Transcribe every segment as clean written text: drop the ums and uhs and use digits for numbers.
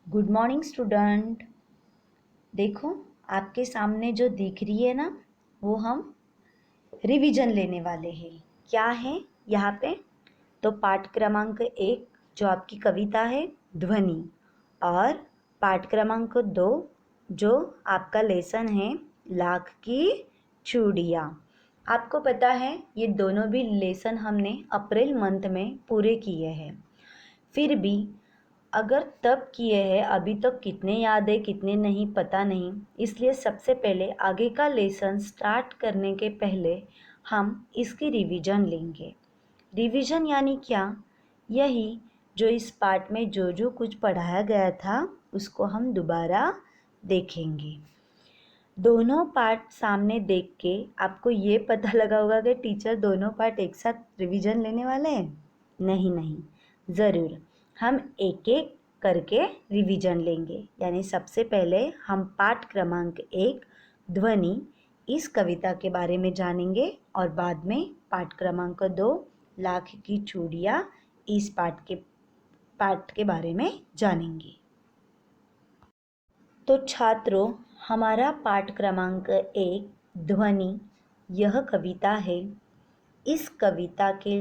Good morning student. देखो, आपके सामने जो दिख रही है ना, वो हम रिवीजन लेने वाले हैं। क्या है यहाँ पे? तो पाठ क्रमांक 1 जो आपकी कविता है ध्वनि, और पाठ क्रमांक 2 जो आपका लेसन है लाख की चूड़ियाँ। आपको पता है ये दोनों भी लेसन हमने अप्रैल मंथ में पूरे किए हैं। फिर भी अगर तब किए हैं, अभी तक कितने याद है कितने नहीं पता नहीं, इसलिए सबसे पहले आगे का लेसन स्टार्ट करने के पहले हम इसकी रिवीजन लेंगे। रिवीजन यानी क्या? यही जो इस पाठ में जो जो कुछ पढ़ाया गया था उसको हम दोबारा देखेंगे। दोनों पार्ट सामने देख के आपको ये पता लगा होगा कि टीचर दोनों पार्ट एक साथ रिवीजन लेने वाले हैं। नहीं नहीं, ज़रूर हम एक एक करके रिवीजन लेंगे। यानी सबसे पहले हम पाठ क्रमांक 1 ध्वनि इस कविता के बारे में जानेंगे, और बाद में पाठ क्रमांक 2 लाख की चूड़ियाँ इस पाठ के बारे में जानेंगे। तो छात्रों, हमारा पाठ क्रमांक 1 ध्वनि यह कविता है। इस कविता के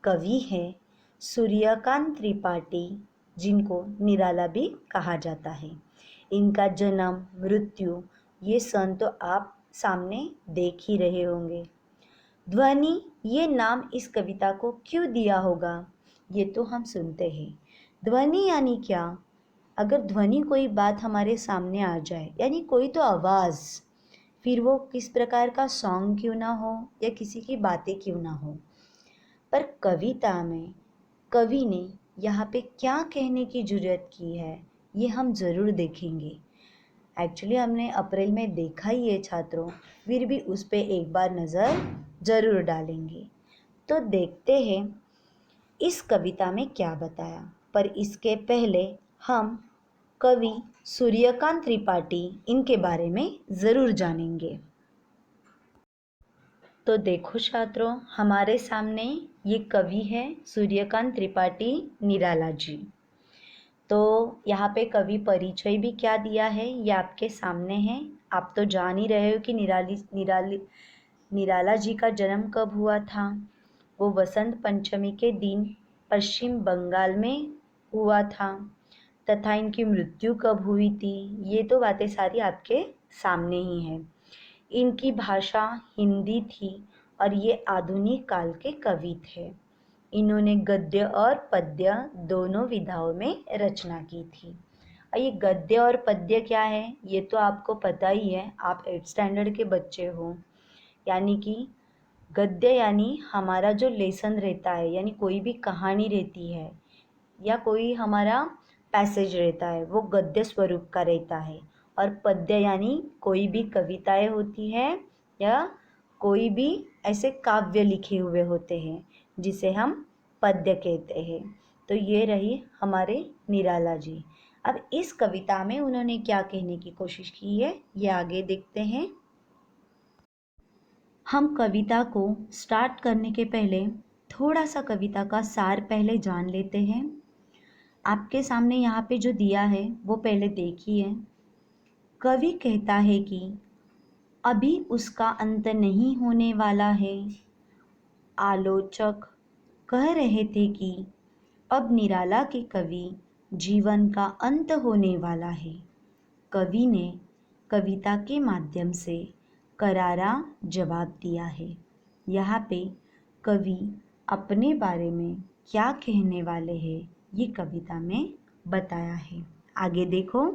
कवि हैं सूर्यकांत त्रिपाठी, जिनको निराला भी कहा जाता है। इनका जन्म मृत्यु ये सन तो आप सामने देख ही रहे होंगे। ध्वनि ये नाम इस कविता को क्यों दिया होगा, ये तो हम सुनते हैं। ध्वनि यानी क्या? अगर ध्वनि कोई बात हमारे सामने आ जाए, यानी कोई तो आवाज़, फिर वो किस प्रकार का सॉन्ग क्यों ना हो या किसी की बातें क्यों ना हो, पर कविता में कवि ने यहाँ पे क्या कहने की जरूरत की है, ये हम ज़रूर देखेंगे। एक्चुअली हमने अप्रैल में देखा ही है छात्रों, फिर भी उस पर एक बार नज़र ज़रूर डालेंगे। तो देखते हैं इस कविता में क्या बताया। पर इसके पहले हम कवि सूर्यकांत त्रिपाठी इनके बारे में ज़रूर जानेंगे। तो देखो छात्रों, हमारे सामने ये कवि है सूर्यकांत त्रिपाठी निराला जी। तो यहाँ पे कवि परिचय भी क्या दिया है ये आपके सामने है। आप तो जान ही रहे हो कि निराला जी का जन्म कब हुआ था। वो वसंत पंचमी के दिन पश्चिम बंगाल में हुआ था, तथा इनकी मृत्यु कब हुई थी ये तो बातें सारी आपके सामने ही हैं। इनकी भाषा हिंदी थी और ये आधुनिक काल के कवि थे। इन्होंने गद्य और पद्य दोनों विधाओं में रचना की थी। ये गद्य और पद्य क्या है ये तो आपको पता ही है, आप 8th स्टैंडर्ड के बच्चे हो। यानी कि गद्य यानी हमारा जो लेसन रहता है, यानी कोई भी कहानी रहती है या कोई हमारा पैसेज रहता है, वो गद्य स्वरूप का रहता है। और पद्य यानी कोई भी कविताएं होती है या कोई भी ऐसे काव्य लिखे हुए होते हैं जिसे हम पद्य कहते हैं। तो ये रही हमारे निराला जी। अब इस कविता में उन्होंने क्या कहने की कोशिश की है ये आगे देखते हैं। हम कविता को स्टार्ट करने के पहले थोड़ा सा कविता का सार पहले जान लेते हैं। आपके सामने यहाँ पे जो दिया है वो पहले देखिए। कवि कहता है कि अभी उसका अंत नहीं होने वाला है। आलोचक कह रहे थे कि अब निराला के कवि जीवन का अंत होने वाला है। कवि ने कविता के माध्यम से करारा जवाब दिया है। यहाँ पे कवि अपने बारे में क्या कहने वाले हैं ये कविता में बताया है। आगे देखो।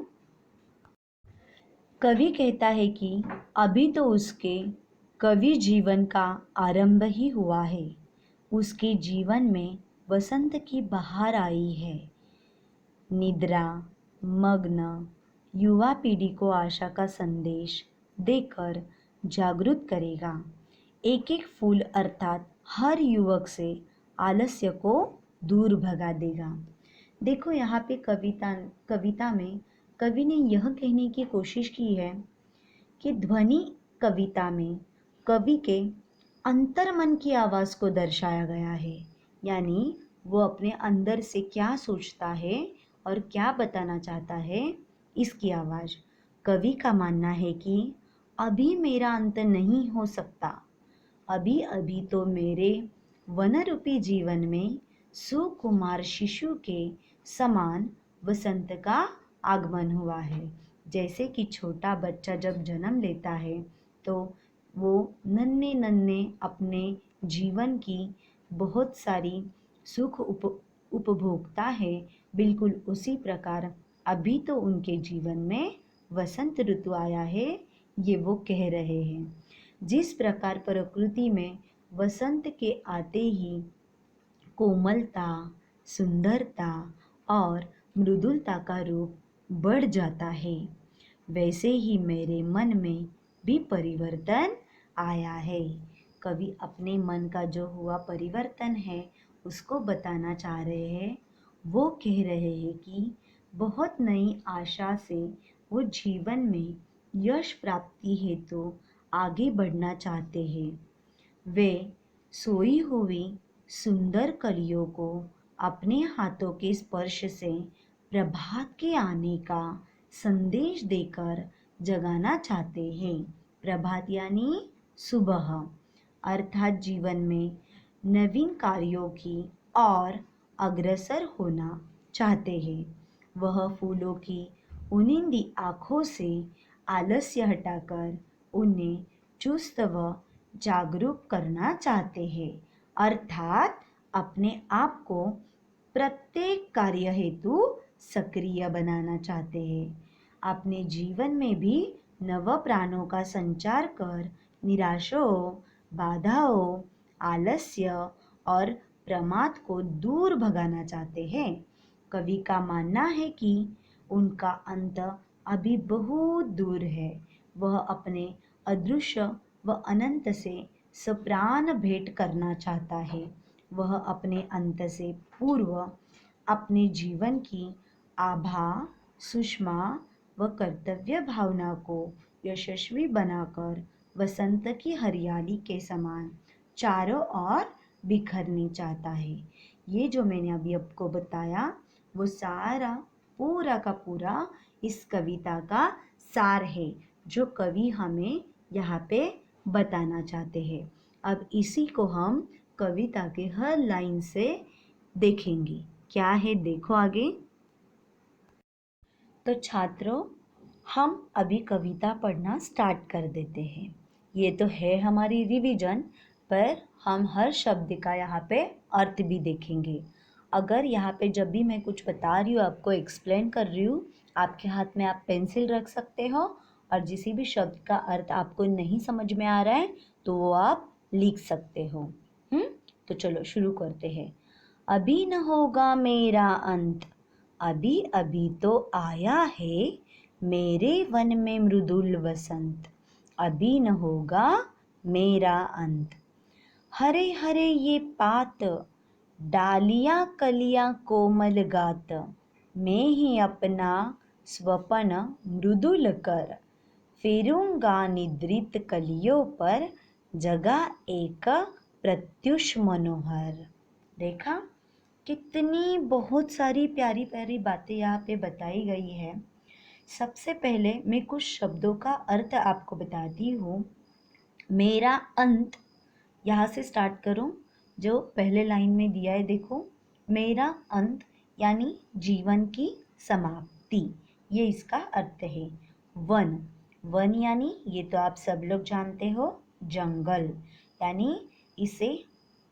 कवि कहता है कि अभी तो उसके कवि जीवन का आरंभ ही हुआ है। उसके जीवन में वसंत की बहार आई है। निद्रा मग्न युवा पीढ़ी को आशा का संदेश देकर जागरूक करेगा। एक एक फूल अर्थात हर युवक से आलस्य को दूर भगा देगा। देखो यहाँ पे कविता में कवि ने यह कहने की कोशिश की है कि ध्वनि कविता में कवि के अंतर्मन की आवाज़ को दर्शाया गया है। यानी वो अपने अंदर से क्या सोचता है और क्या बताना चाहता है इसकी आवाज़। कवि का मानना है कि अभी मेरा अंत नहीं हो सकता, अभी अभी तो मेरे वनरूपी जीवन में सुकुमार शिशु के समान वसंत का आगमन हुआ है। जैसे कि छोटा बच्चा जब जन्म लेता है तो वो नन्हे नन्हे अपने जीवन की बहुत सारी सुख उपभोगता है, बिल्कुल उसी प्रकार अभी तो उनके जीवन में वसंत ऋतु आया है, ये वो कह रहे हैं। जिस प्रकार प्रकृति में वसंत के आते ही कोमलता, सुंदरता और मृदुलता का रूप बढ़ जाता है, वैसे ही मेरे मन में भी परिवर्तन आया है। कवि अपने मन का जो हुआ परिवर्तन है उसको बताना चाह रहे हैं। वो कह रहे हैं कि बहुत नई आशा से वो जीवन में यश प्राप्ति हेतु आगे बढ़ना चाहते हैं। वे सोई हुई सुंदर कलियों को अपने हाथों के स्पर्श से प्रभात के आने का संदेश देकर जगाना चाहते हैं। प्रभात यानी सुबह, अर्थात जीवन में नवीन कार्यों की और अग्रसर होना चाहते हैं। वह फूलों की उनिंदी आँखों से आलस्य हटाकर उन्हें चुस्त व जागरूक करना चाहते हैं, अर्थात अपने आप को प्रत्येक कार्य हेतु सक्रिय बनाना चाहते हैं। अपने जीवन में भी नव प्राणों का संचार कर निराशाओं, बाधाओं, आलस्य और प्रमाद को दूर भगाना चाहते हैं। कवि का मानना है कि उनका अंत अभी बहुत दूर है। वह अपने अदृश्य व अनंत से सप्राण भेंट करना चाहता है। वह अपने अंत से पूर्व अपने जीवन की आभा, सुषमा व कर्तव्य भावना को यशस्वी बनाकर वसंत की हरियाली के समान चारों ओर बिखरनी चाहता है। ये जो मैंने अभी आपको बताया वो सारा पूरा का पूरा इस कविता का सार है जो कवि हमें यहाँ पे बताना चाहते हैं। अब इसी को हम कविता के हर लाइन से देखेंगे। क्या है देखो आगे। तो छात्रों, हम अभी कविता पढ़ना स्टार्ट कर देते हैं। ये तो है हमारी रिवीजन, पर हम हर शब्द का यहाँ पे अर्थ भी देखेंगे। अगर यहाँ पे जब भी मैं कुछ बता रही हूँ, आपको एक्सप्लेन कर रही हूँ, आपके हाथ में आप पेंसिल रख सकते हो और किसी भी शब्द का अर्थ आपको नहीं समझ में आ रहा है तो वो आप लिख सकते हो। तो चलो शुरू करते हैं। अभी न होगा मेरा अंत, अभी अभी तो आया है मेरे वन में मृदुल वसंत, अभी न होगा मेरा अंत। हरे हरे ये पात, डालियां कलियां कोमल गात, मैं ही अपना स्वपन मृदुल कर, फेरूंगा निद्रित कलियों पर, जगा एक प्रत्युष मनोहर। देखा कितनी बहुत सारी प्यारी प्यारी बातें यहाँ पे बताई गई है। सबसे पहले मैं कुछ शब्दों का अर्थ आपको बताती हूँ। मेरा अंत, यहाँ से स्टार्ट करूँ। जो पहले लाइन में दिया है देखो, मेरा अंत यानी जीवन की समाप्ति, ये इसका अर्थ है। वन, वन यानी ये तो आप सब लोग जानते हो, जंगल, यानी इसे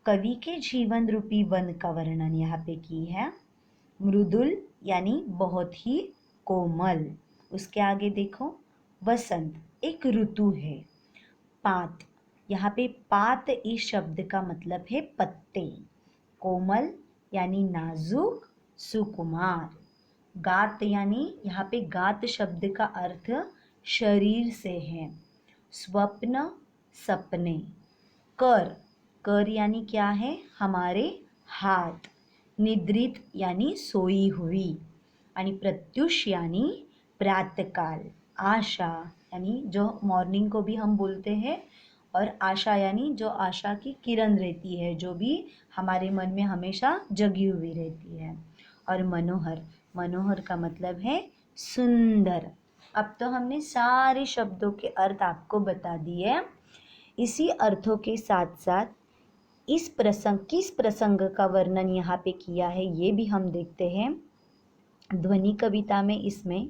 कवि के जीवन रूपी वन का वर्णन यहाँ पे की है। मृदुल यानी बहुत ही कोमल। उसके आगे देखो, वसंत एक ऋतु है। पात, यहाँ पे पात इस शब्द का मतलब है पत्ते। कोमल यानी नाजुक, सुकुमार। गात यानी यहाँ पे गात शब्द का अर्थ शरीर से है। स्वप्न, सपने। कर, कर यानी क्या है, हमारे हाथ। निद्रित यानी सोई हुई। आणि प्रत्युष यानी प्रातःकाल। आशा यानी जो मॉर्निंग को भी हम बोलते हैं, और आशा यानी जो आशा की किरण रहती है, जो भी हमारे मन में हमेशा जगी हुई रहती है। और मनोहर, मनोहर का मतलब है सुंदर। अब तो हमने सारे शब्दों के अर्थ आपको बता दिए। इसी अर्थों के साथ साथ किस प्रसंग का वर्णन यहाँ पे किया है ये भी हम देखते हैं। ध्वनि कविता में इसमें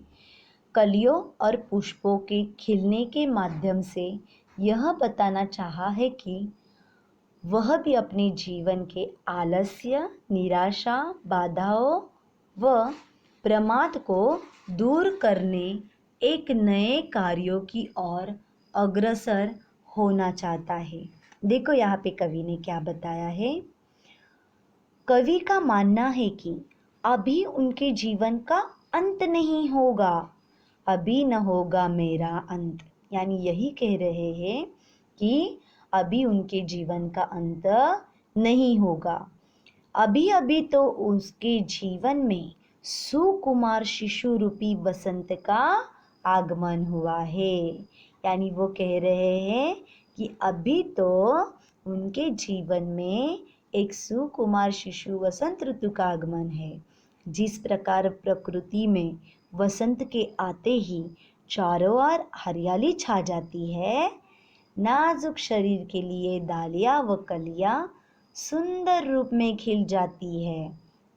कलियों और पुष्पों के खिलने के माध्यम से यह बताना चाहा है कि वह भी अपने जीवन के आलस्य, निराशा, बाधाओं व प्रमाद को दूर करने एक नए कार्यों की ओर अग्रसर होना चाहता है। देखो यहाँ पे कवि ने क्या बताया है। कवि का मानना है कि अभी उनके जीवन का अंत नहीं होगा, अभी न होगा मेरा अंत। यानी यही कह रहे हैं कि अभी उनके जीवन का अंत नहीं होगा। अभी अभी तो उसके जीवन में सुकुमार शिशु रूपी वसंत का आगमन हुआ है। यानी वो कह रहे हैं कि अभी तो उनके जीवन में एक सुकुमार शिशु वसंत ऋतु का आगमन है। जिस प्रकार प्रकृति में वसंत के आते ही चारों ओर हरियाली छा जाती है, नाजुक शरीर के लिए डालियां व कलियां सुंदर रूप में खिल जाती है।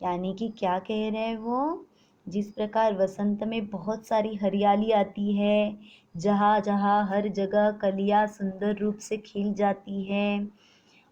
यानी कि क्या कह रहे हैं वो, जिस प्रकार वसंत में बहुत सारी हरियाली आती है, जहाँ जहाँ हर जगह कलियां सुंदर रूप से खिल जाती है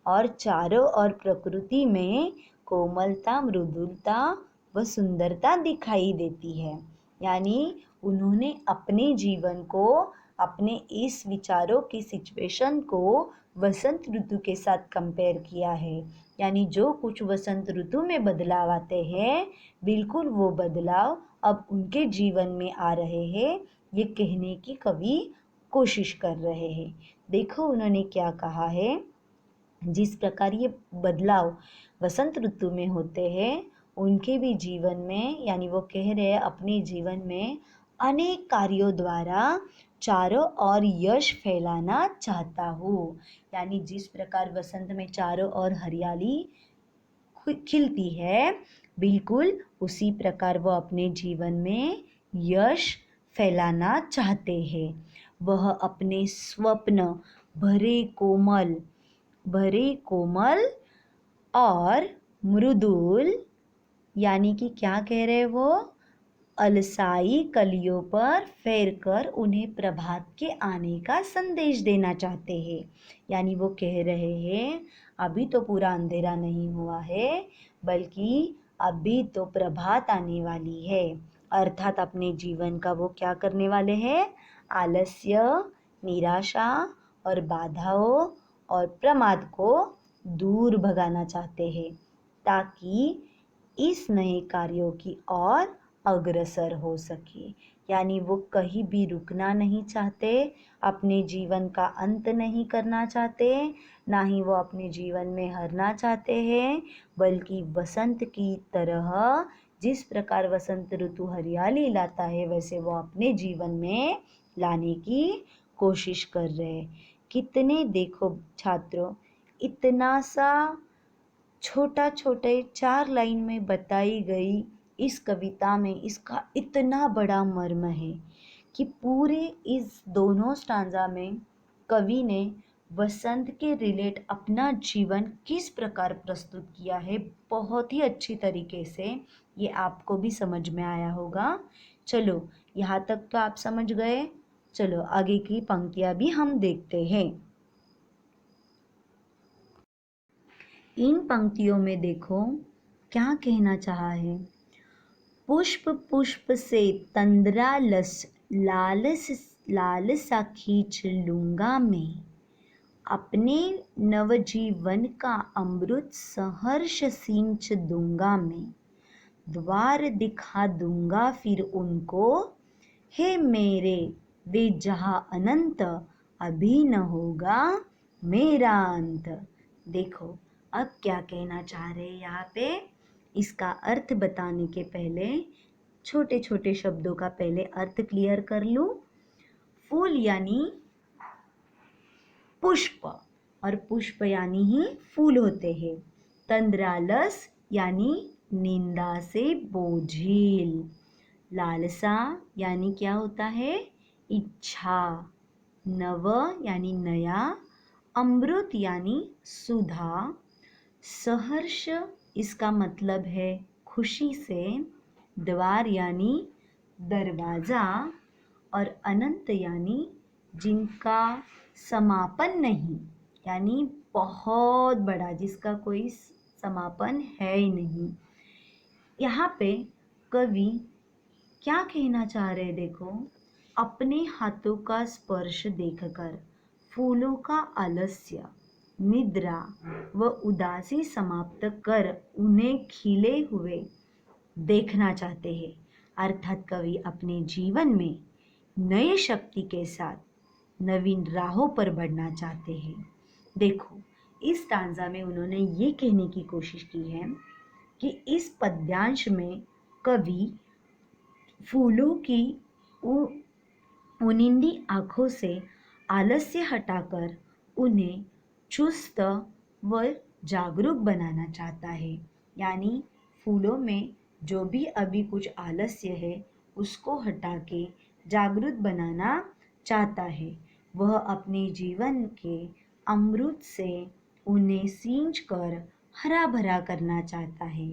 और चारों ओर प्रकृति में कोमलता, मृदुलता व सुंदरता दिखाई देती है। यानी उन्होंने अपने जीवन को, अपने इस विचारों की सिचुएशन को वसंत ऋतु के साथ कंपेयर किया है। यानी जो कुछ वसंत ऋतु में बदलाव आते हैं, बिल्कुल वो बदलाव अब उनके जीवन में आ रहे हैं, ये कहने की कवि कोशिश कर रहे हैं। देखो उन्होंने क्या कहा है। जिस प्रकार ये बदलाव वसंत ऋतु में होते हैं, उनके भी जीवन में, यानी वो कह रहे हैं अपने जीवन में अनेक कार्यों द्वारा चारों ओर यश फैलाना चाहता हूँ। यानी जिस प्रकार वसंत में चारों ओर हरियाली खिलती है, बिल्कुल उसी प्रकार वो अपने जीवन में यश फैलाना चाहते हैं। वह अपने स्वप्न भरे कोमल और मृदुल, यानी कि क्या कह रहे वो, अलसाई कलियों पर फेर कर उन्हें प्रभात के आने का संदेश देना चाहते हैं। यानी वो कह रहे हैं अभी तो पूरा अंधेरा नहीं हुआ है, बल्कि अभी तो प्रभात आने वाली है। अर्थात अपने जीवन का वो क्या करने वाले हैं, आलस्य, निराशा और बाधाओं और प्रमाद को दूर भगाना चाहते हैं, ताकि इस नए कार्यों की ओर अग्रसर हो सके। यानी वो कहीं भी रुकना नहीं चाहते, अपने जीवन का अंत नहीं करना चाहते, ना ही वो अपने जीवन में हारना चाहते हैं, बल्कि वसंत की तरह जिस प्रकार वसंत ऋतु हरियाली लाता है, वैसे वो अपने जीवन में लाने की कोशिश कर रहे हैं। कितने देखो छात्रों, इतना सा छोटा छोटे 4 लाइन में बताई गई इस कविता में इसका इतना बड़ा मर्म है कि पूरे इस दोनों स्टांजा में कवि ने वसंत के रिलेट अपना जीवन किस प्रकार प्रस्तुत किया है, बहुत ही अच्छी तरीके से। ये आपको भी समझ में आया होगा। चलो यहाँ तक तो आप समझ गए। चलो आगे की पंक्तियाँ भी हम देखते हैं। इन पंक्तियों में देखो क्या कहना चाहा है। पुष्प पुष्प से तंद्रा लालसा खींच लूंगा मैं, अपने नवजीवन का अमृत सहर्ष सींच दूंगा मैं, द्वार दिखा दूंगा फिर उनको, हे मेरे वे जहाँ अनंत, अभी न होगा मेरा अंत। देखो अब क्या कहना चाह रहे हैं यहाँ पे, इसका अर्थ बताने के पहले छोटे छोटे शब्दों का पहले अर्थ क्लियर कर लूं। फूल यानी पुष्प, और पुष्प यानी ही फूल होते हैं। तंद्रालस यानी निंदा से बोझिल। लालसा यानी क्या होता है? इच्छा। नव यानी नया। अमृत यानी सुधा। सहर्ष इसका मतलब है खुशी से। द्वार यानी दरवाजा। और अनंत यानी जिनका समापन नहीं, यानी बहुत बड़ा, जिसका कोई समापन है ही नहीं। यहाँ पे कवि क्या कहना चाह रहे हैं? देखो, अपने हाथों का स्पर्श देखकर फूलों का आलस्य, निद्रा व उदासी समाप्त कर उन्हें खिले हुए देखना चाहते हैं। अर्थात कवि अपने जीवन में नए शक्ति के साथ नवीन राहों पर बढ़ना चाहते हैं। देखो, इस स्टांजा में उन्होंने ये कहने की कोशिश की है कि इस पद्यांश में कवि फूलों की उनिंदी आंखों से आलस्य हटाकर उन्हें चुस्त व जागरूक बनाना चाहता है। यानी फूलों में जो भी अभी कुछ आलस्य है उसको हटा के जागरूक बनाना चाहता है। वह अपने जीवन के अमृत से उन्हें सींच कर हरा भरा करना चाहता है।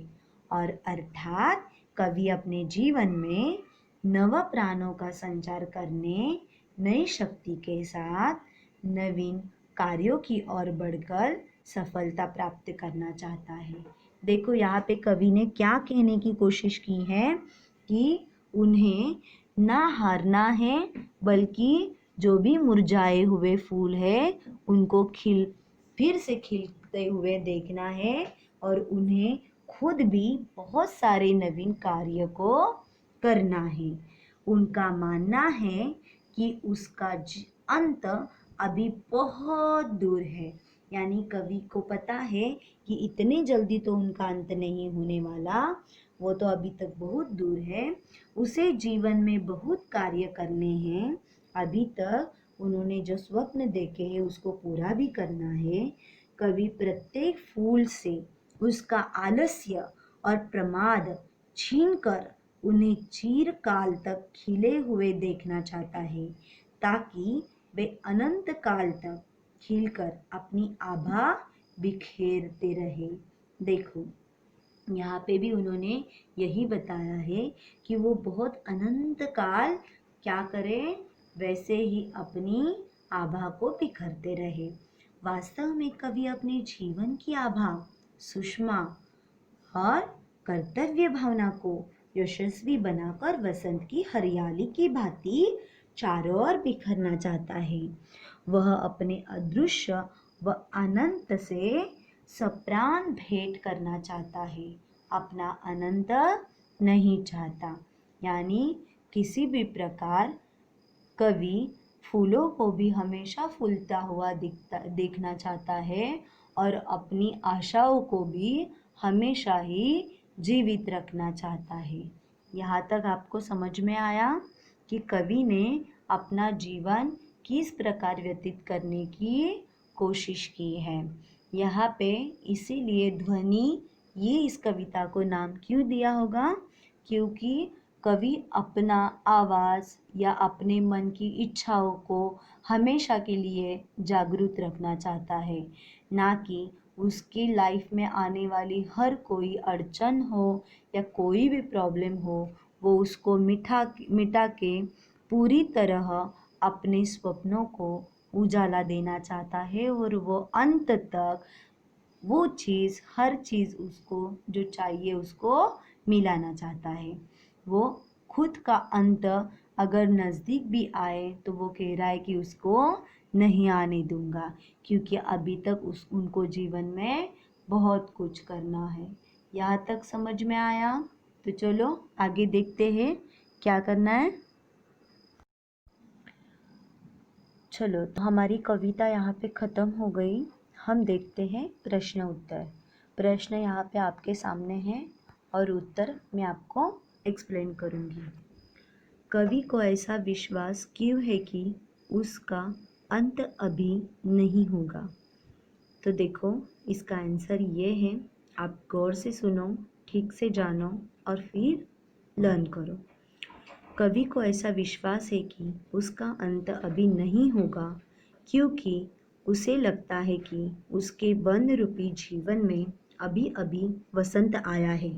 और अर्थात कवि अपने जीवन में नव प्राणों का संचार करने, नई शक्ति के साथ नवीन कार्यों की ओर बढ़कर सफलता प्राप्त करना चाहता है। देखो, यहाँ पे कवि ने क्या कहने की कोशिश की है कि उन्हें ना हारना है, बल्कि जो भी मुरझाए हुए फूल है उनको फिर से खिलते हुए देखना है और उन्हें खुद भी बहुत सारे नवीन कार्य को करना है। उनका मानना है कि उसका अंत अभी बहुत दूर है। यानी कवि को पता है कि इतने जल्दी तो उनका अंत नहीं होने वाला, वो तो अभी तक बहुत दूर है। उसे जीवन में बहुत कार्य करने हैं। अभी तक उन्होंने जो स्वप्न देखे हैं उसको पूरा भी करना है। कवि प्रत्येक फूल से उसका आलस्य और प्रमाद छीनकर उन्हें चिरकाल तक खिले हुए देखना चाहता है, ताकि वे अनंत काल तक खिलकर अपनी आभा बिखेरते रहे। देखो, यहाँ पे भी उन्होंने यही बताया है कि वो बहुत अनंत काल क्या करें, वैसे ही अपनी आभा को बिखरते रहे। वास्तव में कवि अपने जीवन की आभा, सुषमा और कर्तव्य भावना को यशस्वी बनाकर वसंत की हरियाली की भांति चारों ओर बिखरना चाहता है। वह अपने अदृश्य व अनंत से सप्राण भेंट करना चाहता है, अपना अनंत नहीं चाहता। यानी किसी भी प्रकार कवि फूलों को भी हमेशा फूलता हुआ देखना चाहता है और अपनी आशाओं को भी हमेशा ही जीवित रखना चाहता है। यहाँ तक आपको समझ में आया कि कवि ने अपना जीवन किस प्रकार व्यतीत करने की कोशिश की है। यहाँ पे इसीलिए ध्वनि, ये इस कविता को नाम क्यों दिया होगा? क्योंकि कवि अपना आवाज़ या अपने मन की इच्छाओं को हमेशा के लिए जागरूक रखना चाहता है, ना कि उसकी लाइफ में आने वाली हर कोई अड़चन हो या कोई भी प्रॉब्लम हो, वो उसको मिटा के पूरी तरह अपने सपनों को उजाला देना चाहता है और वो अंत तक वो चीज़, हर चीज़ उसको जो चाहिए उसको मिलाना चाहता है। वो खुद का अंत अगर नज़दीक भी आए तो वो कह रहा है कि उसको नहीं आने दूंगा, क्योंकि अभी तक उनको जीवन में बहुत कुछ करना है। यहाँ तक समझ में आया? तो चलो आगे देखते हैं क्या करना है। चलो, तो हमारी कविता यहाँ पे ख़त्म हो गई। हम देखते हैं प्रश्न उत्तर। प्रश्न यहाँ पे आपके सामने है और उत्तर मैं आपको एक्सप्लेन करूँगी। कवि को ऐसा विश्वास क्यों है कि उसका अंत अभी नहीं होगा? तो देखो, इसका आंसर ये है, आप गौर से सुनो, ठीक से जानो और फिर लर्न करो। कवि को ऐसा विश्वास है कि उसका अंत अभी नहीं होगा, क्योंकि उसे लगता है कि उसके वन रूपी जीवन में अभी अभी वसंत आया है।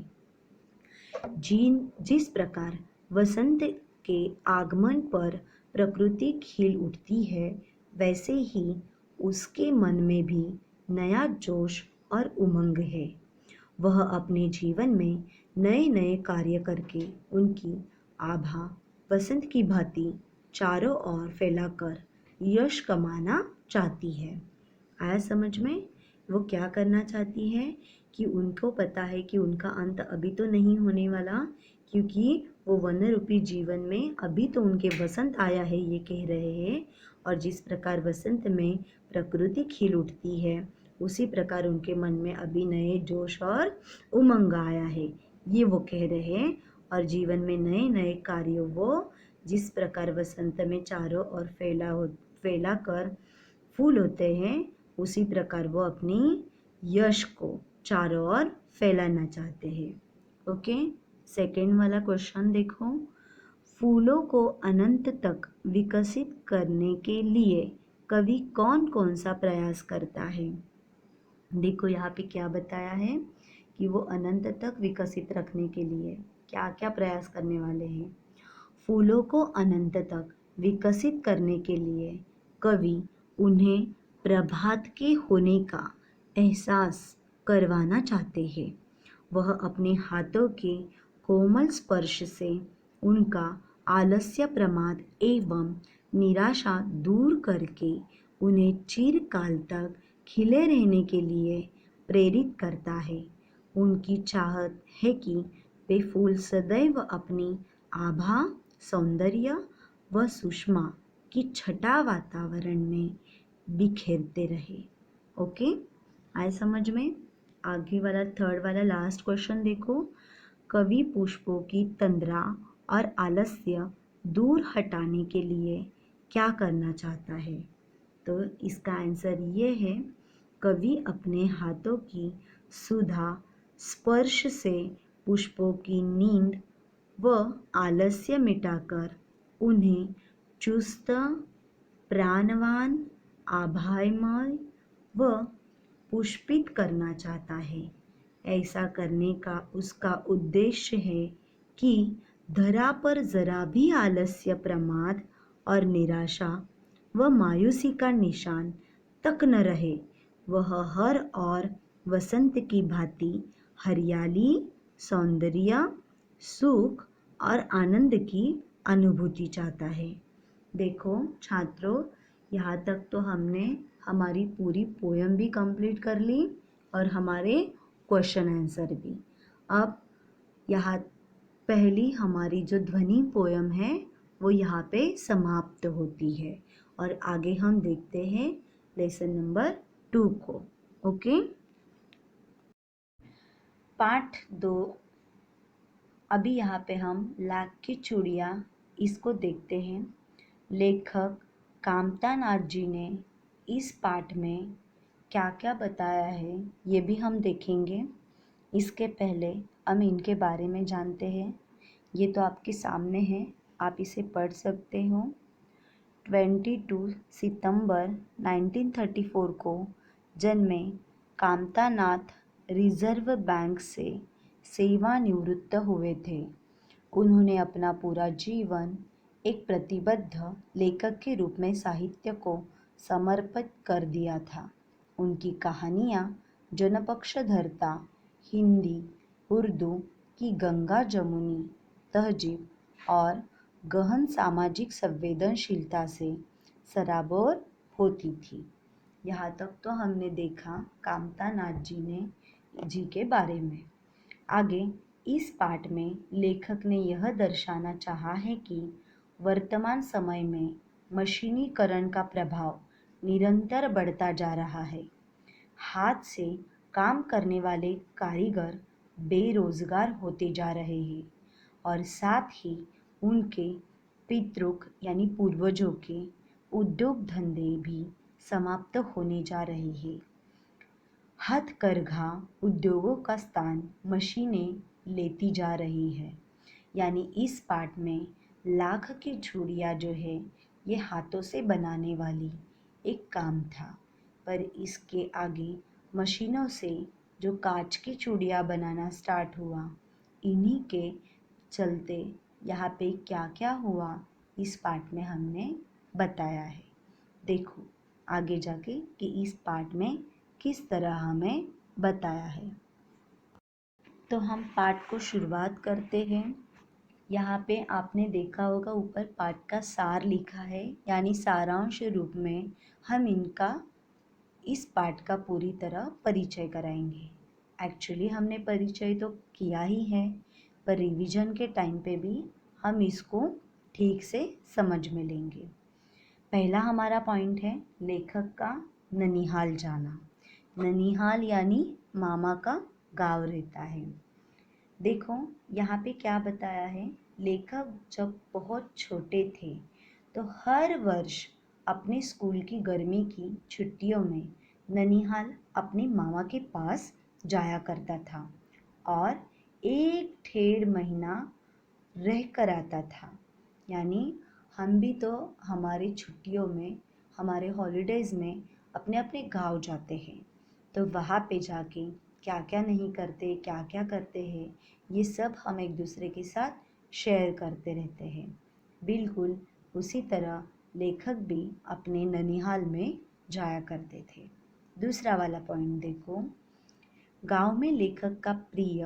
जिस प्रकार वसंत के आगमन पर प्रकृति खिल उठती है, वैसे ही उसके मन में भी नया जोश और उमंग है। वह अपने जीवन में नए नए कार्य करके उनकी आभा वसंत की भांति चारों ओर फैलाकर यश कमाना चाहती है। आया समझ में? वो क्या करना चाहती है कि उनको पता है कि उनका अंत अभी तो नहीं होने वाला, क्योंकि वो वन रूपी जीवन में अभी तो उनके वसंत आया है, ये कह रहे हैं। और जिस प्रकार वसंत में प्रकृति खिल उठती है, उसी प्रकार उनके मन में अभी नए जोश और उमंग आया है, ये वो कह रहे हैं। और जीवन में नए नए कार्यों वो जिस प्रकार वसंत में चारों ओर फैला कर फूल होते हैं, उसी प्रकार वो अपनी यश को चारों ओर फैलाना चाहते हैं। ओके, सेकेंड वाला क्वेश्चन देखो। फूलों को अनंत तक विकसित करने के लिए कवि कौन कौन सा प्रयास करता है? देखो यहाँ पे क्या बताया है कि वो अनंत तक विकसित रखने के लिए क्या क्या प्रयास करने वाले हैं। फूलों को अनंत तक विकसित करने के लिए कवि उन्हें प्रभात के होने का एहसास करवाना चाहते हैं। वह अपने हाथों के कोमल स्पर्श से उनका आलस्य, प्रमाद एवं निराशा दूर करके उन्हें चिरकाल तक खिले रहने के लिए प्रेरित करता है। उनकी चाहत है कि वे फूल सदैव अपनी आभा, सौंदर्य व सुषमा की छटा वातावरण में बिखेरते रहे। ओके, आए समझ में? आगे वाला थर्ड वाला लास्ट क्वेश्चन देखो। कवि पुष्पों की तंद्रा और आलस्य दूर हटाने के लिए क्या करना चाहता है? तो इसका आंसर ये है, कवि अपने हाथों की सुधा स्पर्श से पुष्पों की नींद व आलस्य मिटाकर उन्हें चुस्त, प्राणवान, आभामय व पुष्पित करना चाहता है। ऐसा करने का उसका उद्देश्य है कि धरा पर जरा भी आलस्य, प्रमाद और निराशा व मायूसी का निशान तक न रहे। वह हर और वसंत की भांति हरियाली, सौंदर्य, सुख और आनंद की अनुभूति चाहता है। देखो छात्रों, यहाँ तक तो हमने हमारी पूरी पोयम भी कंप्लीट कर ली और हमारे क्वेश्चन आंसर भी। अब यहाँ पहली हमारी जो ध्वनि पोयम है वो यहाँ पे समाप्त होती है और आगे हम देखते हैं लेसन नंबर 2 को। ओके, पाठ 2। अभी यहाँ पे हम लाख की चूड़ियाँ इसको देखते हैं। लेखक कामता नाथ जी ने इस पाठ में क्या क्या बताया है ये भी हम देखेंगे। इसके पहले हम इनके बारे में जानते हैं। ये तो आपके सामने है, आप इसे पढ़ सकते हो। 22 सितंबर 1934 को जन्मे कामता नाथ रिजर्व बैंक से सेवानिवृत्त हुए थे। उन्होंने अपना पूरा जीवन एक प्रतिबद्ध लेखक के रूप में साहित्य को समर्पित कर दिया था। उनकी कहानियाँ जनपक्षधरता, हिंदी, उर्दू की गंगा जमुनी तहजीब और गहन सामाजिक संवेदनशीलता से सराबोर होती थी। यहाँ तक तो हमने देखा कामता नाथ जी के बारे में। आगे इस पाठ में लेखक ने यह दर्शाना चाहा है कि वर्तमान समय में मशीनीकरण का प्रभाव निरंतर बढ़ता जा रहा है। हाथ से काम करने वाले कारीगर बेरोजगार होते जा रहे हैं और साथ ही उनके पितृक यानी पूर्वजों के उद्योग धंधे भी समाप्त होने जा रहे हैं। हथकरघा उद्योगों का स्थान मशीनें लेती जा रही है। यानी इस पाठ में लाख की चूड़ियाँ जो है ये हाथों से बनाने वाली एक काम था, पर इसके आगे मशीनों से जो कांच की चूड़ियाँ बनाना स्टार्ट हुआ, इन्हीं के चलते यहाँ पे क्या क्या हुआ इस पाठ में हमने बताया है। देखो आगे जाके कि इस पाठ में किस तरह हमें बताया है। तो हम पाठ को शुरुआत करते हैं। यहाँ पे आपने देखा होगा ऊपर पाठ का सार लिखा है, यानी सारांश रूप में हम इनका इस पाठ का पूरी तरह परिचय कराएंगे। एक्चुअली हमने परिचय तो किया ही है, पर रिवीजन के टाइम पे भी हम इसको ठीक से समझ में लेंगे। पहला हमारा पॉइंट है लेखक का ननिहाल जाना। ननिहाल यानी मामा का गांव रहता है। देखो यहाँ पे क्या बताया है, लेखक जब बहुत छोटे थे तो हर वर्ष अपने स्कूल की गर्मी की छुट्टियों में ननिहाल अपने मामा के पास जाया करता था और 1 डेढ़ महीना रह कर आता था। यानी हम भी तो हमारी छुट्टियों में, हमारे हॉलीडेज़ में अपने अपने गांव जाते हैं, तो वहाँ पे जाके क्या क्या नहीं करते, क्या क्या करते हैं, ये सब हम एक दूसरे के साथ शेयर करते रहते हैं। बिल्कुल उसी तरह लेखक भी अपने ननिहाल में जाया करते थे। दूसरा वाला पॉइंट देखो, गांव में लेखक का प्रिय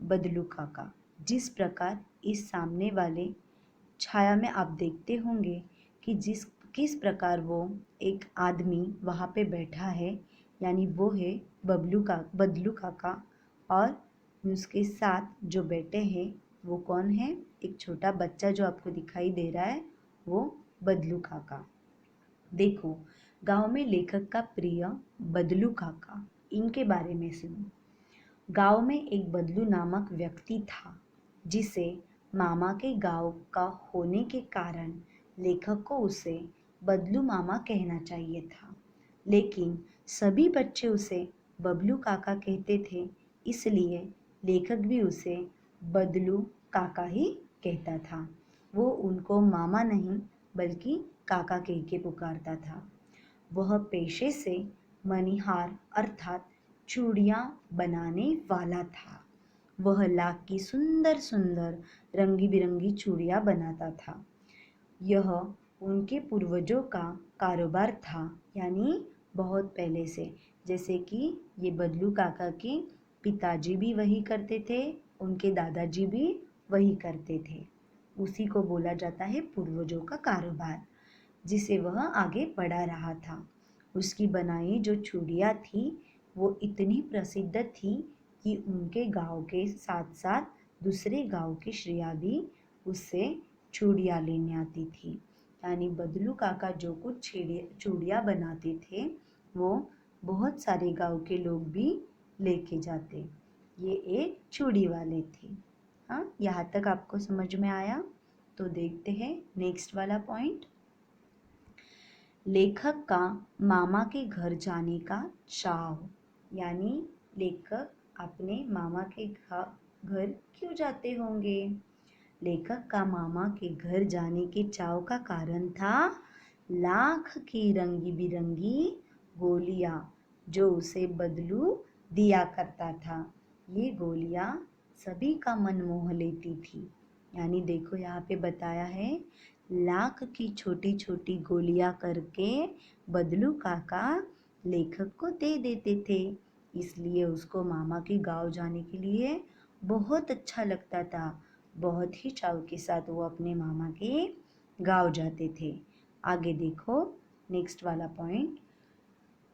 बदलू काका। जिस प्रकार इस सामने वाले छाया में आप देखते होंगे कि किस प्रकार वो एक आदमी वहाँ पे बैठा है, यानी वो है बदलू काका, और उसके साथ जो बैठे हैं वो कौन है, एक छोटा बच्चा जो आपको दिखाई दे रहा है वो बदलू काका। देखो गांव में लेखक का प्रिय बदलू काका, इनके बारे में सुनो। गांव में एक बदलू नामक व्यक्ति था, जिसे मामा के गांव का होने के कारण लेखक को उसे बदलू मामा कहना चाहिए था, लेकिन सभी बच्चे उसे बबलू काका कहते थे, इसलिए लेखक भी उसे बदलू काका ही कहता था। वो उनको मामा नहीं बल्कि काका कह के पुकारता था। वह पेशे से मणिहार अर्थात चूड़ियाँ बनाने वाला था। वह लाख की सुंदर सुंदर रंगी बिरंगी चूड़ियाँ बनाता था। यह उनके पूर्वजों का कारोबार था, यानी बहुत पहले से, जैसे कि ये बदलू काका के पिताजी भी वही करते थे, उनके दादाजी भी वही करते थे। उसी को बोला जाता है पूर्वजों का कारोबार, जिसे वह आगे बढ़ा रहा था। उसकी बनाई जो चूड़ियाँ थी वो इतनी प्रसिद्ध थी कि उनके गांव के साथ साथ दूसरे गांव की स्त्रियाँ भी उससे चूड़ियाँ लेने आती थी। यानी बदलू काका जो कुछ चूड़ियाँ बनाते थे वो बहुत सारे गांव के लोग भी लेके जाते। ये एक चूड़ी वाले थे। हाँ, यहाँ तक आपको समझ में आया? तो देखते हैं नेक्स्ट वाला पॉइंट। लेखक का मामा के घर जाने का चाव। यानी लेखक अपने मामा के घर क्यों जाते होंगे? लेखक का मामा के घर जाने के चाव का कारण था लाख की रंगी बिरंगी गोलियां जो उसे बदलू दिया करता था। ये गोलियां सभी का मन मोह लेती थी। यानी देखो यहाँ पे बताया है, लाख की छोटी छोटी गोलियां करके बदलू काका लेखक को दे देते थे, इसलिए उसको मामा के गांव जाने के लिए बहुत अच्छा लगता था। बहुत ही चाव के साथ वो अपने मामा के गांव जाते थे। आगे देखो नेक्स्ट वाला पॉइंट,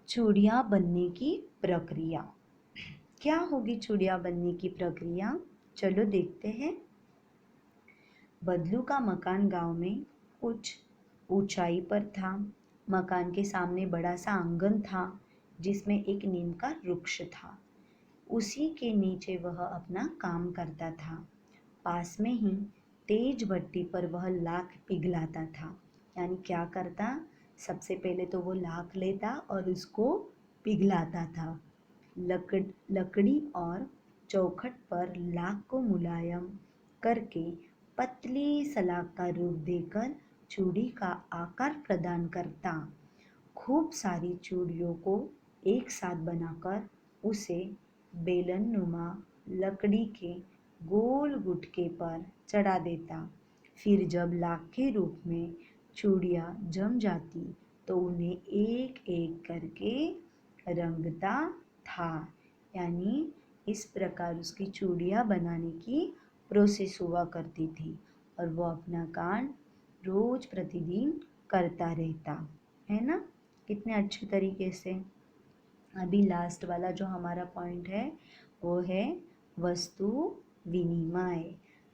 चूड़ियाँ बनने की प्रक्रिया। क्या होगी चूड़ियाँ बनने की प्रक्रिया? चलो देखते हैं। बदलू का मकान गांव में कुछ ऊंचाई पर था। मकान के सामने बड़ा सा आंगन था जिसमें एक नीम का वृक्ष था। उसी के नीचे वह अपना काम करता था। पास में ही तेज भट्टी पर वह लाख पिघलाता था। यानी क्या करता, सबसे पहले तो वो लाख लेता और उसको पिघलाता था। लकड़ी और चौखट पर लाख को मुलायम करके पतली सलाख का रूप देकर चूड़ी का आकार प्रदान करता। खूब सारी चूड़ियों को एक साथ बनाकर उसे बेलननुमा लकड़ी के गोल गुटके पर चढ़ा देता। फिर जब लाख के रूप में चूड़ियाँ जम जाती तो उन्हें एक एक करके रंगता था। यानी इस प्रकार उसकी चूड़ियाँ बनाने की प्रोसेस हुआ करती थी और वो अपना काम रोज प्रतिदिन करता रहता है ना। कितने अच्छे तरीके से। अभी लास्ट वाला जो हमारा पॉइंट है वो है वस्तु विनिमय।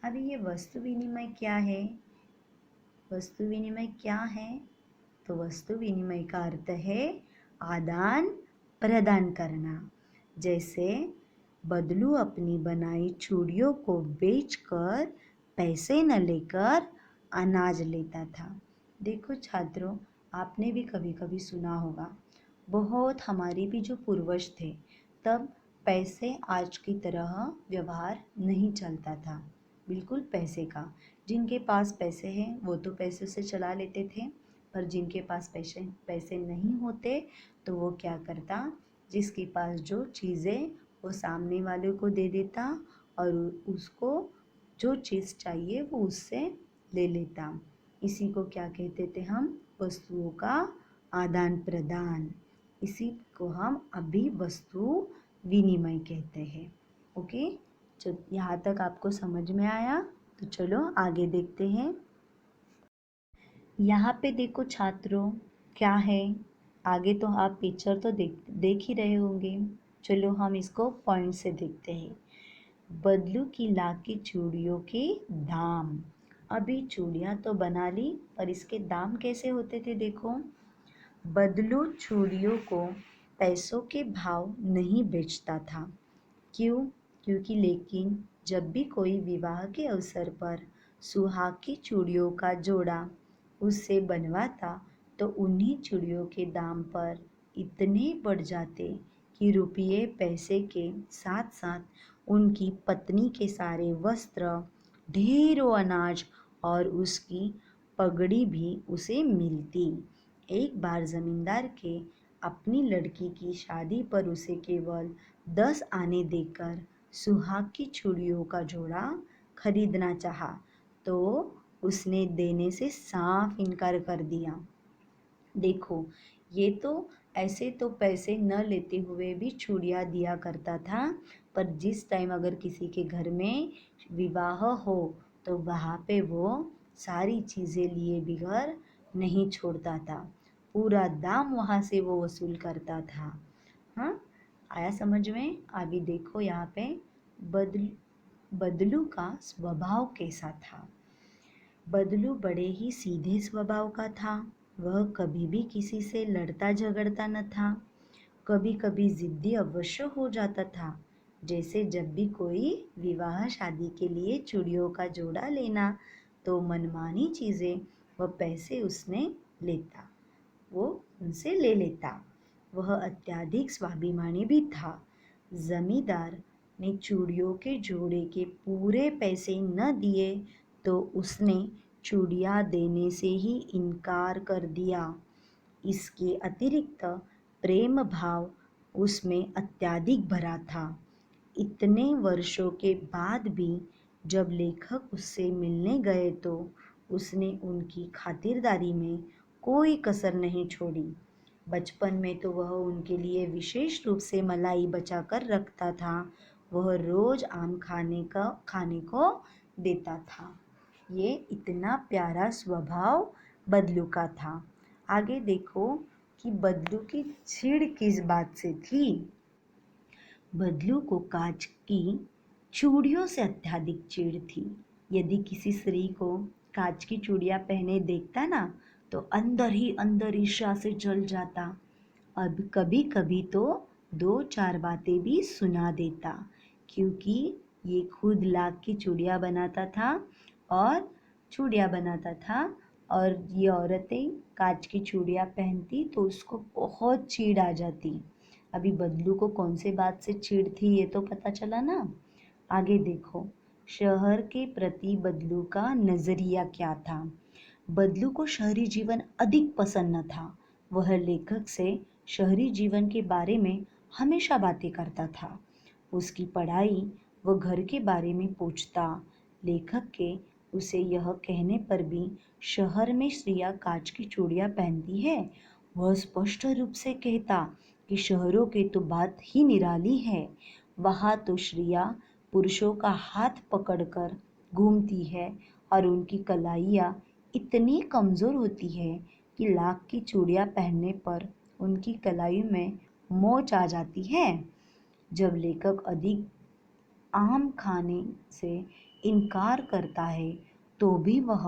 अभी ये वस्तु विनिमय क्या है? वस्तु विनिमय क्या है? तो वस्तु विनिमय का अर्थ है आदान प्रदान करना। जैसे बदलू अपनी बनाई चूड़ियों को बेचकर पैसे न लेकर अनाज लेता था। देखो छात्रों, आपने भी कभी कभी सुना होगा, बहुत हमारे भी जो पूर्वज थे तब पैसे आज की तरह व्यवहार नहीं चलता था। बिल्कुल पैसे का, जिनके पास पैसे हैं वो तो पैसे से चला लेते थे, पर जिनके पास पैसे पैसे नहीं होते तो वो क्या करता, जिसके पास जो चीज़ें वो सामने वाले को दे देता और उसको जो चीज़ चाहिए वो उससे ले लेता। इसी को क्या कहते थे हम? वस्तुओं का आदान प्रदान। इसी को हम अभी वस्तु विनिमय कहते हैं। ओके, तो यहाँ तक आपको समझ में आया? तो चलो आगे देखते हैं। यहाँ पे देखो छात्रों, क्या है आगे, तो आप पिक्चर तो देख ही रहे होंगे। चलो हम इसको पॉइंट से देखते हैं। बदलू की लाख की चूड़ियों के दाम। अभी चूड़ियाँ तो बना ली, पर इसके दाम कैसे होते थे देखो। बदलू चूड़ियों को पैसों के भाव नहीं बेचता था। क्यों? क्योंकि लेकिन जब भी कोई विवाह के अवसर पर सुहाग की चूड़ियों का जोड़ा उससे बनवाता तो उन्हीं चूड़ियों के दाम पर इतने बढ़ जाते कि रुपये पैसे के साथ साथ उनकी पत्नी के सारे वस्त्र, ढेरों अनाज और उसकी पगड़ी भी उसे मिलती। एक बार जमींदार के अपनी लड़की की शादी पर उसे केवल 10 आने देकर सुहाग की चूड़ियों का जोड़ा खरीदना चाहा तो उसने देने से साफ इनकार कर दिया। देखो, ये तो ऐसे तो पैसे न लेते हुए भी चूड़ियाँ दिया करता था, पर जिस टाइम अगर किसी के घर में विवाह हो तो वहाँ पे वो सारी चीज़ें लिए बगैर नहीं छोड़ता था। पूरा दाम वहाँ से वो वसूल करता था। हाँ, आया समझ में? अभी देखो यहाँ पे बदलू का स्वभाव कैसा था। बदलू बड़े ही सीधे स्वभाव का था। वह कभी भी किसी से लड़ता झगड़ता न था। कभी कभी जिद्दी अवश्य हो जाता था। जैसे जब भी कोई विवाह शादी के लिए चूड़ियों का जोड़ा लेना तो मनमानी चीज़ें व पैसे उसने लेता, वो उनसे ले लेता। वह अत्यधिक स्वाभिमानी भी था। जमींदार ने चूड़ियों के जोड़े के पूरे पैसे न दिए तो उसने चूड़ियाँ देने से ही इनकार कर दिया। इसके अतिरिक्त प्रेम भाव उसमें अत्यधिक भरा था। इतने वर्षों के बाद भी जब लेखक उससे मिलने गए तो उसने उनकी खातिरदारी में कोई कसर नहीं छोड़ी। बचपन में तो वह उनके लिए विशेष रूप से मलाई बचा कर रखता था। वह रोज आम खाने को देता था। ये इतना प्यारा स्वभाव बदलू का था। आगे देखो कि बदलू की चिढ़ किस बात से थी। बदलू को कांच की चूड़ियों से अत्यधिक चिढ़ थी। यदि किसी स्त्री को कांच की चूड़ियां पहने देखता ना तो अंदर ही अंदर ईर्ष्या से जल जाता। अब कभी कभी तो 2-4 बातें भी सुना देता, क्योंकि ये खुद लाख की चूड़ियां बनाता था और ये औरतें कांच की चूड़ियां पहनती तो उसको बहुत चिढ़ आ जाती। अभी बदलू को कौन से बात से चिढ़ थी ये तो पता चला ना। आगे देखो, शहर के प्रति बदलू का नजरिया क्या था। बदलू को शहरी जीवन अधिक पसंद न था। वह लेखक से शहरी जीवन के बारे में हमेशा बातें करता था। उसकी पढ़ाई व घर के बारे में पूछता। लेखक के उसे यह कहने पर भी शहर में स्त्रियां कांच की चूड़ियां पहनती है, वह स्पष्ट रूप से कहता कि शहरों की तो बात ही निराली है। वहाँ तो स्त्रियां पुरुषों का हाथ पकड़कर घूमती है और उनकी कलाइयाँ इतनी कमज़ोर होती है कि लाख की चूड़ियाँ पहनने पर उनकी कलाई में मोच आ जाती है। जब लेखक अधिक आम खाने से इनकार करता है तो भी वह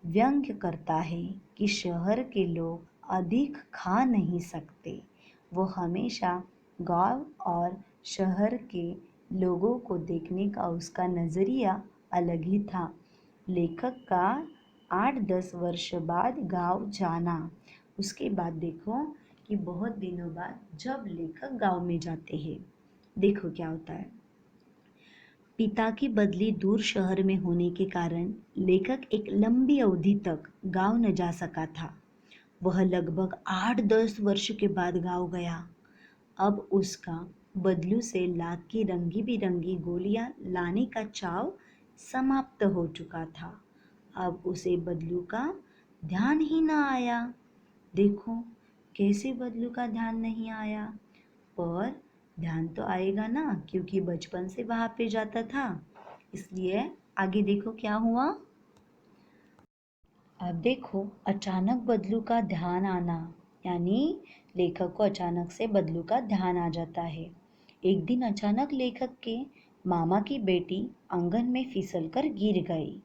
व्यंग्य करता है कि शहर के लोग अधिक खा नहीं सकते। वो हमेशा गांव और शहर के लोगों को देखने का उसका नज़रिया अलग ही था। लेखक का 8-10 वर्ष बाद गांव जाना। उसके बाद देखो कि बहुत दिनों बाद जब लेखक गांव में जाते हैं, देखो क्या होता है। पिता की बदली दूर शहर में होने के कारण लेखक एक लंबी अवधि तक गांव न जा सका था। वह लगभग 8-10 वर्ष के बाद गांव गया। अब उसका बदलू से लाख की रंगी बिरंगी गोलियां लाने का चाव समाप्त हो चुका था। अब उसे बदलू का ध्यान ही न आया। देखो कैसे बदलू का ध्यान नहीं आया, पर ध्यान तो आएगा ना, क्योंकि बचपन से वहां पे जाता था। इसलिए आगे देखो क्या हुआ। अब देखो, अचानक बदलू का ध्यान आना, यानी लेखक को अचानक से बदलू का ध्यान आ जाता है। एक दिन अचानक लेखक के मामा की बेटी आंगन में फिसलकर गिर गई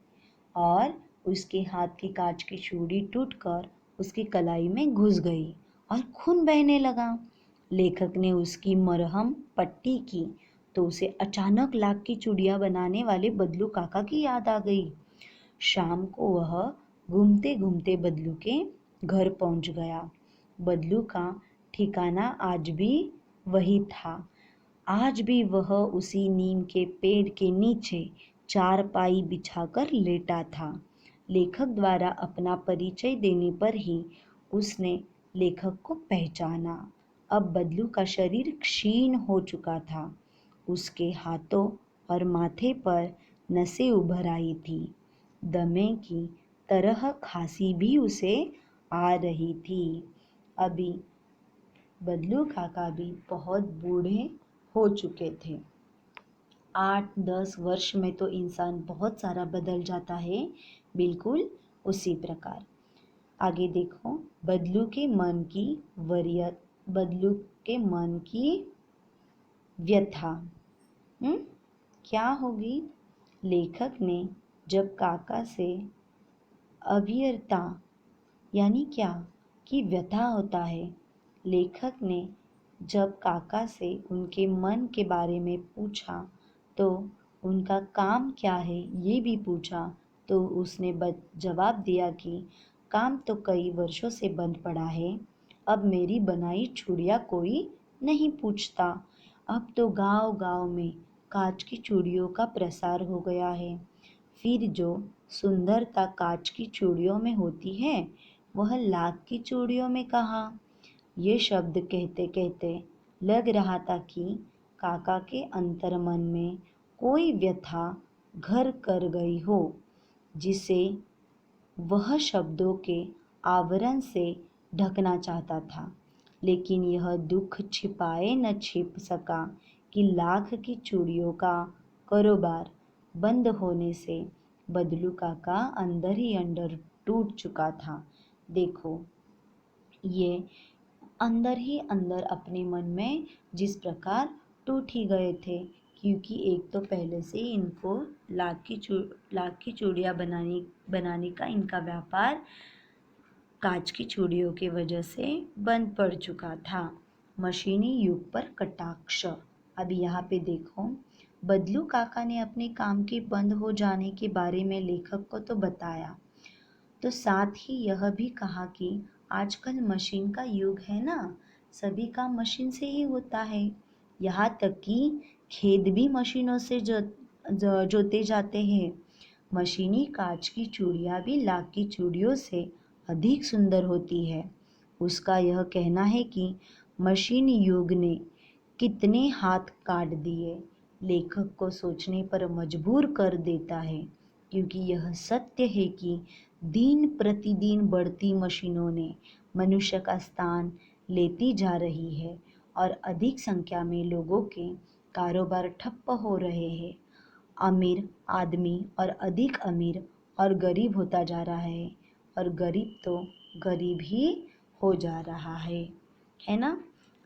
और उसके हाथ की कांच की चूड़ी टूटकर उसकी कलाई में घुस गई और खून बहने लगा। लेखक ने उसकी मरहम पट्टी की तो उसे अचानक लाख की चूड़ियां बनाने वाले बदलू काका की याद आ गई। शाम को वह घूमते घूमते बदलू के घर पहुंच गया। बदलू का ठिकाना आज भी वही था। आज भी वह उसी नीम के पेड़ के नीचे चारपाई बिछाकर लेटा था। लेखक द्वारा अपना परिचय देने पर ही उसने लेखक को पहचाना। अब बदलू का शरीर क्षीण हो चुका था। उसके हाथों और माथे पर नसें उभर आई थी। दमे की तरह खांसी भी उसे आ रही थी। अभी बदलू काका भी बहुत बूढ़े हो चुके थे। 8-10 वर्ष में तो इंसान बहुत सारा बदल जाता है, बिल्कुल उसी प्रकार। आगे देखो, बदलू के मन की वरीयत, बदलू के मन की व्यथा क्या होगी। लेखक ने जब काका से अवियरता यानी क्या कि व्यथा होता है। लेखक ने जब काका से उनके मन के बारे में पूछा तो उनका काम क्या है ये भी पूछा, तो उसने जवाब दिया कि काम तो कई वर्षों से बंद पड़ा है। अब मेरी बनाई चूड़ियाँ कोई नहीं पूछता। अब तो गांव गांव में कांच की चूड़ियों का प्रसार हो गया है। फिर जो सुंदरता कांच की चूड़ियों में होती है वह लाख की चूड़ियों में कहाँ। ये शब्द कहते कहते लग रहा था कि काका के अंतर्मन में कोई व्यथा घर कर गई हो, जिसे वह शब्दों के आवरण से ढकना चाहता था। लेकिन यह दुख छिपाए न छिप सका कि लाख की चूड़ियों का कारोबार बंद होने से बदलू काका अंदर ही अंदर टूट चुका था। देखो, ये अंदर ही अंदर अपने मन में जिस प्रकार टूट ही गए थे, क्योंकि एक तो पहले से ही इनको लाख की चूड़ियाँ बनाने का इनका व्यापार कांच की चूड़ियों की वजह से बंद पड़ चुका था। मशीनी युग पर कटाक्ष। अब यहाँ पे देखो, बदलू काका ने अपने काम के बंद हो जाने के बारे में लेखक को तो बताया, तो साथ ही यह भी कहा कि आजकल मशीन का युग है ना, सभी काम मशीन से ही होता है। यहाँ तक कि खेत भी मशीनों से जोते जाते हैं। मशीनी कांच की चूड़ियाँ भी लाख की चूड़ियों से अधिक सुंदर होती है। उसका यह कहना है कि मशीन युग ने कितने हाथ काट दिए, लेखक को सोचने पर मजबूर कर देता है, क्योंकि यह सत्य है कि दिन प्रतिदिन बढ़ती मशीनों ने मनुष्य का स्थान लेती जा रही है और अधिक संख्या में लोगों के कारोबार ठप्प हो रहे हैं। अमीर आदमी और अधिक अमीर और गरीब होता जा रहा है और गरीब तो गरीब ही हो जा रहा है ना।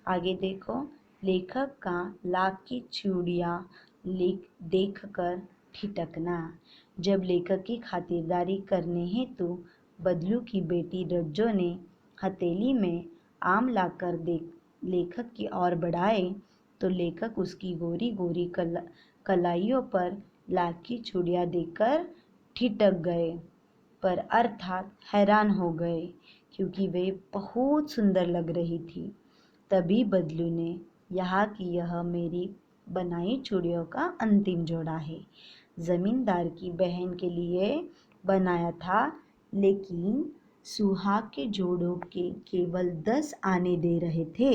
आगे देखो, लेखक का लाख की चूड़ियाँ देखकर ठिठकना। जब लेखक की खातिरदारी करने हेतु बदलू की बेटी रज्जो ने हथेली में आम लाकर लेखक की ओर बढ़ाए, तो लेखक उसकी गोरी गोरी कलाइयों पर लाख की चूड़ियाँ देखकर ठिठक गए, पर अर्थात हैरान हो गए, क्योंकि वे बहुत सुंदर लग रही थी। तभी बदलू ने यहाँ की यह मेरी बनाई चूड़ियों का अंतिम जोड़ा है। जमींदार की बहन के लिए बनाया था, लेकिन सुहाग के जोड़ों के केवल 10 आने दे रहे थे,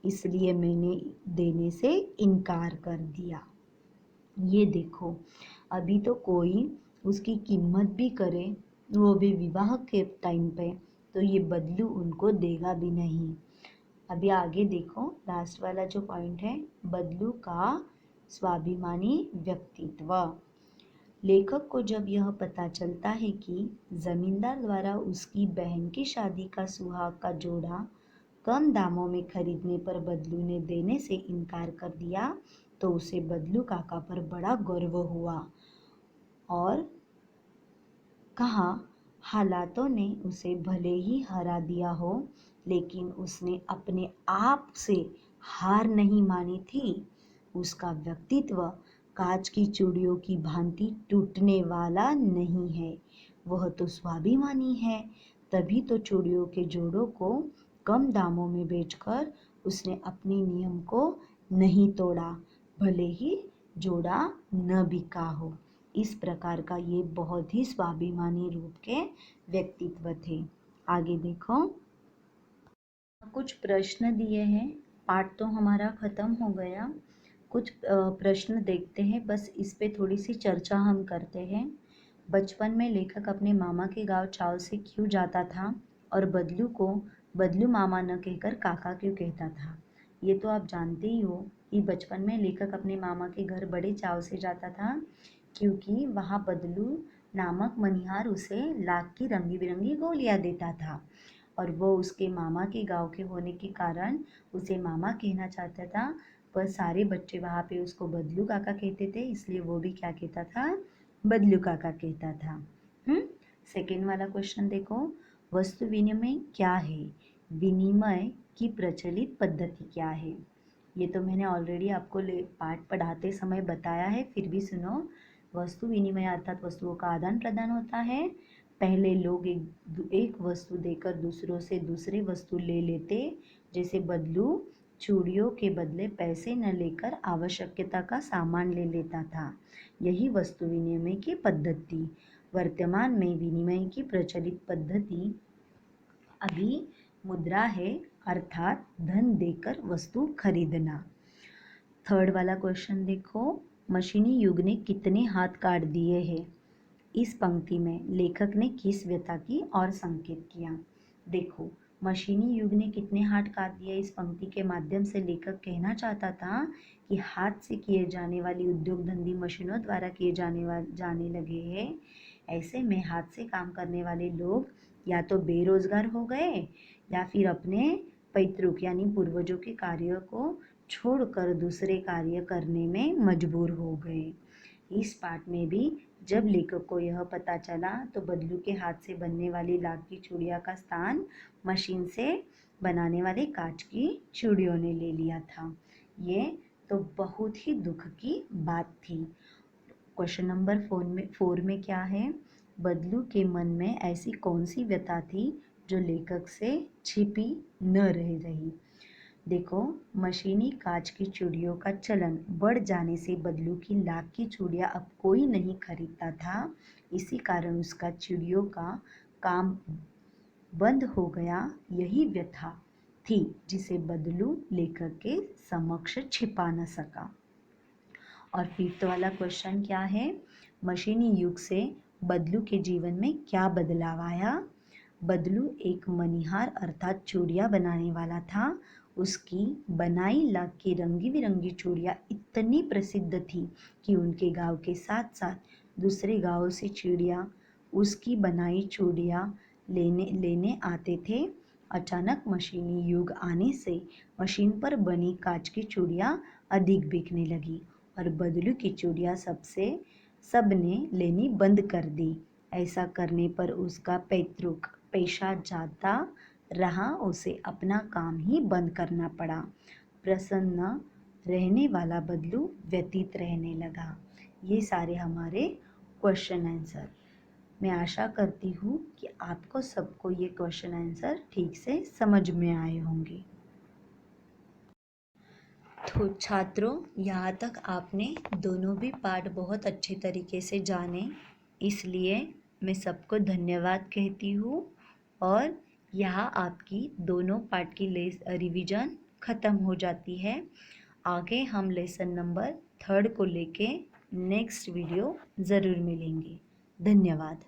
इसलिए मैंने देने से इनकार कर दिया। ये देखो, अभी तो कोई उसकी कीमत भी करे, वो भी विवाह के टाइम पे, तो ये बदलू उनको देगा भी नहीं। अभी आगे देखो, लास्ट वाला जो पॉइंट है, बदलू का स्वाभिमानी व्यक्तित्व। लेखक को जब यह पता चलता है कि जमींदार द्वारा उसकी बहन की शादी का सुहाग का जोड़ा कम दामों में खरीदने पर बदलू ने देने से इनकार कर दिया, तो उसे बदलू काका पर बड़ा गर्व हुआ और कहा, हालातों ने उसे भले ही हरा दिया हो, लेकिन उसने अपने आप से हार नहीं मानी थी। उसका व्यक्तित्व कांच की चूड़ियों की भांति टूटने वाला नहीं है। वह तो स्वाभिमानी है, तभी तो चूड़ियों के जोड़ों को कम दामों में बेचकर उसने अपने नियम को नहीं तोड़ा, भले ही जोड़ा न बिका हो। इस प्रकार का ये बहुत ही स्वाभिमानी रूप के व्यक्तित्व थे। आगे देखो, कुछ प्रश्न दिए हैं। पाठ तो हमारा खत्म हो गया, कुछ प्रश्न देखते हैं, बस इस पे थोड़ी सी चर्चा हम करते हैं। बचपन में लेखक अपने मामा के गांव चाव से क्यों जाता था और बदलू को बदलू मामा न कहकर काका क्यों कहता था। ये तो आप जानते ही हो कि बचपन में लेखक अपने मामा के घर बड़े चाव से जाता था, क्योंकि वहाँ बदलू नामक मनिहार उसे लाख की रंगी बिरंगी गोलियाँ देता था और वो उसके मामा के गांव के होने के कारण उसे मामा कहना चाहता था, पर सारे बच्चे वहाँ पे उसको बदलू काका कहते थे, इसलिए वो भी क्या कहता था, बदलू काका कहता था। सेकेंड वाला क्वेश्चन देखो, वस्तु विनिमय क्या है, विनिमय की प्रचलित पद्धति क्या है। ये तो मैंने ऑलरेडी आपको पाठ पढ़ाते समय बताया है, फिर भी सुनो। वस्तु विनिमय अर्थात वस्तुओं का आदान प्रदान होता है। पहले लोग एक वस्तु देकर दूसरों से दूसरी वस्तु ले लेते, जैसे बदलू चूड़ियों के बदले पैसे न लेकर आवश्यकता का सामान ले लेता था। यही वस्तु विनिमय की पद्धति। वर्तमान में विनिमय की प्रचलित पद्धति अभी मुद्रा है, अर्थात धन देकर वस्तु खरीदना। थर्ड वाला क्वेश्चन देखो, मशीनी युग ने कितने हाथ काट दिए हैं। इस पंक्ति में लेखक ने किस व्यथा की और संकेत किया। देखो, मशीनी युग ने कितने हाथ काट दिए, इस पंक्ति के माध्यम से लेखक कहना चाहता था कि हाथ से किए जाने वाली उद्योग धंधी मशीनों द्वारा किए जाने लगे हैं। ऐसे में हाथ से काम करने वाले लोग या तो बेरोजगार हो गए या फिर अपने पैतृक यानी पूर्वजों के कार्यों को छोड़कर दूसरे कार्य करने में मजबूर हो गए। इस पाठ में भी जब लेखक को यह पता चला, तो बदलू के हाथ से बनने वाली लाख की चूड़ियाँ का स्थान मशीन से बनाने वाले कांच की चूड़ियों ने ले लिया था। ये तो बहुत ही दुख की बात थी। क्वेश्चन नंबर 4 में क्या है, बदलू के मन में ऐसी कौन सी व्यथा थी जो लेखक से छिपी न रह रही। देखो, मशीनी कांच की चूड़ियों का चलन बढ़ जाने से बदलू की लाख की चूड़ियां अब कोई नहीं खरीदता था। इसी कारण उसका चूड़ियों का काम बंद हो गया। यही व्यथा थी जिसे बदलू लेखक के समक्ष छिपा न सका। और फिफ्थ वाला क्वेश्चन क्या है? मशीनी युग से बदलू के जीवन में क्या बदलाव आया? बदलू एक मनिहार अर्थात चूड़ियाँ बनाने वाला था। उसकी बनाई लाख की रंगी बिरंगी चूड़ियाँ इतनी प्रसिद्ध थी कि उनके गांव के साथ साथ दूसरे गांवों से चिड़िया उसकी बनाई चूड़ियाँ लेने आते थे। अचानक मशीनी युग आने से मशीन पर बनी कांच की चूड़ियाँ अधिक बिकने लगी और बदलू की चूड़ियाँ सबने लेनी बंद कर दी। ऐसा करने पर उसका पैतृक पेशा जाता रहा। उसे अपना काम ही बंद करना पड़ा। प्रसन्न रहने वाला बदलू व्यतीत रहने लगा। ये सारे हमारे क्वेश्चन आंसर। मैं आशा करती हूँ कि आपको सबको ये क्वेश्चन आंसर ठीक से समझ में आए होंगे। तो छात्रों, यहाँ तक आपने दोनों भी पार्ट बहुत अच्छे तरीके से जाने, इसलिए मैं सबको धन्यवाद कहती हूँ। और यहाँ आपकी दोनों पार्ट की रिवीजन ख़त्म हो जाती है। आगे हम लेसन नंबर 3 को लेके नेक्स्ट वीडियो ज़रूर मिलेंगे। धन्यवाद।